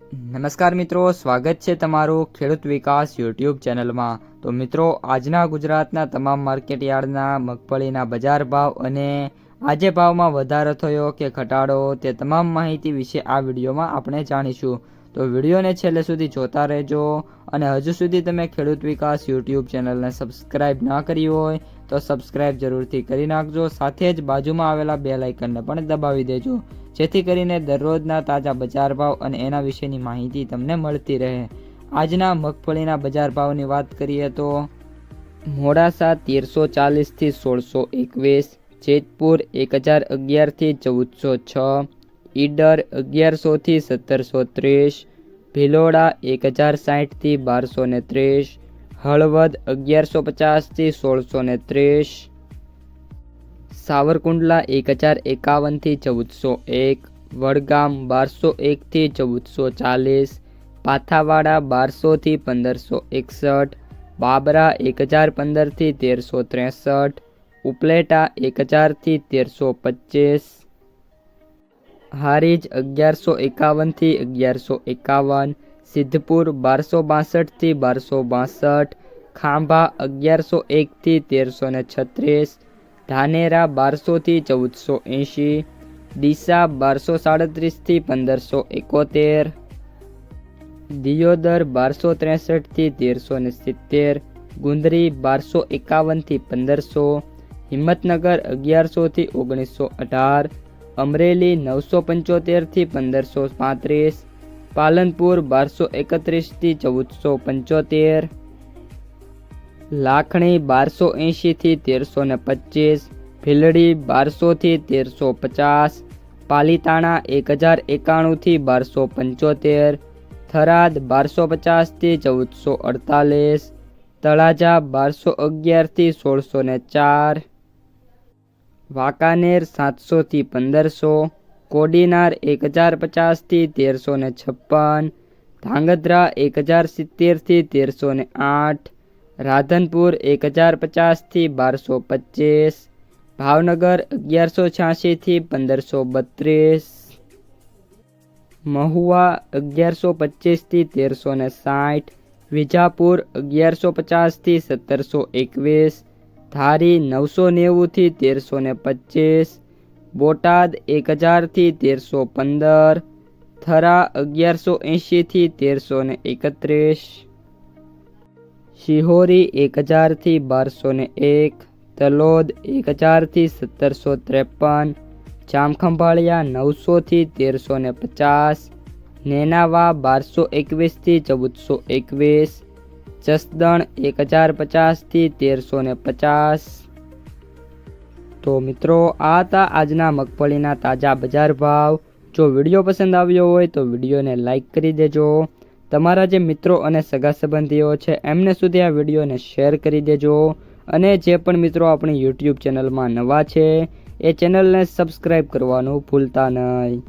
નમસ્કાર મિત્રો, સ્વાગત છે તમારું ખેડૂત વિકાસ યુટ્યુબ ચેનલમાં। તો મિત્રો, આજના ગુજરાતના તમામ માર્કેટયાર્ડના મગફળીના બજાર ભાવ અને આજે ભાવમાં વધારો થયો કે ઘટાડો તે તમામ માહિતી વિશે આ વિડીયોમાં આપણે જાણીશું। તો વિડીયોને છેલ્લે સુધી જોતા રહેજો અને હજુ સુધી તમે ખેડૂત વિકાસ યુટ્યુબ ચેનલને સબસ્ક્રાઈબ ના કરી હોય તો સબસ્ક્રાઈબ જરૂરથી કરી નાખજો, સાથે જ બાજુમાં આવેલા બેલ આઇકનને પણ દબાવી દેજો, જેથી કરીને દરરોજના તાજા બજાર ભાવ અને એના વિશેની માહિતી તમને મળતી રહે। આજના મગફળીના બજાર ભાવની વાત કરીએ તો મોડાસા 1340 થી 1621, જેતપુર 1011 થી 1406, ઈડર 1100 થી 1730, ભિલોડા 1060 થી 1230, હળવદ 1150 થી 1630, સાવરકુંડલા 1051 થી 1401, વડગામ 1201 થી 1440, પાથાવાડા 1200 થી 1561, બાબરા 1015 થી 1363, ઉપલેટા 1000 થી 1325, હારીજ 1151 થી 1151, સિદ્ધપુર 1262 થી 1262, ખાંભા 1101 થી 1336, ધાનેરા 1200 થી 1480, ડીસા 1237 થી 1571, દિયોદર 1263 થી 1370, ગુંદરી 1251 થી 1500, હિંમતનગર 1100 થી 1918, અમરેલી 975 થી 1535, પાલનપુર 1231 થી 1475, લાખણી 1280 થી 1325, ભીલડી 1200 થી 1350, પાલીતાણા 1091 થી 1275, થરાદ 1250 થી 1448, તળાજા 1211 થી 1604, વાંકાનેર 700 થી 1500, કોડીનાર 1050 થી 1356, ધાંગધ્રા 1070 થી 1308, રાધનપુર 1050 થી 1225, ભાવનગર 1186 થી 1532, મહુવા 1125 થી 1360, વિજાપુર 1150 થી 1721, ધારી 990 થી 1325, બોટાદ 1000 થી 1315, થરા 1180 થી 1331, શિહોરી 1000 થી 1201, તલોદ 1000 થી 1753, જામખંભાળિયા 900 થી 1350, નેનાવા 1221 થી 1421, જસદણ 1050 થી 1350। તો મિત્રો, આ હતા આજના મગફળીના તાજા બજાર ભાવ। જો વિડીયો પસંદ આવ્યો હોય તો વિડીયોને લાઈક કરી દેજો, તમારા જે મિત્રો અને સગા સંબંધીઓ છે એમને સુધી આ વિડીયોને શેર કરી દેજો, અને જે પણ મિત્રો આપણી યુટ્યુબ ચેનલમાં નવા છે એ ચેનલને સબસ્ક્રાઈબ કરવાનું ભૂલતા નહીં।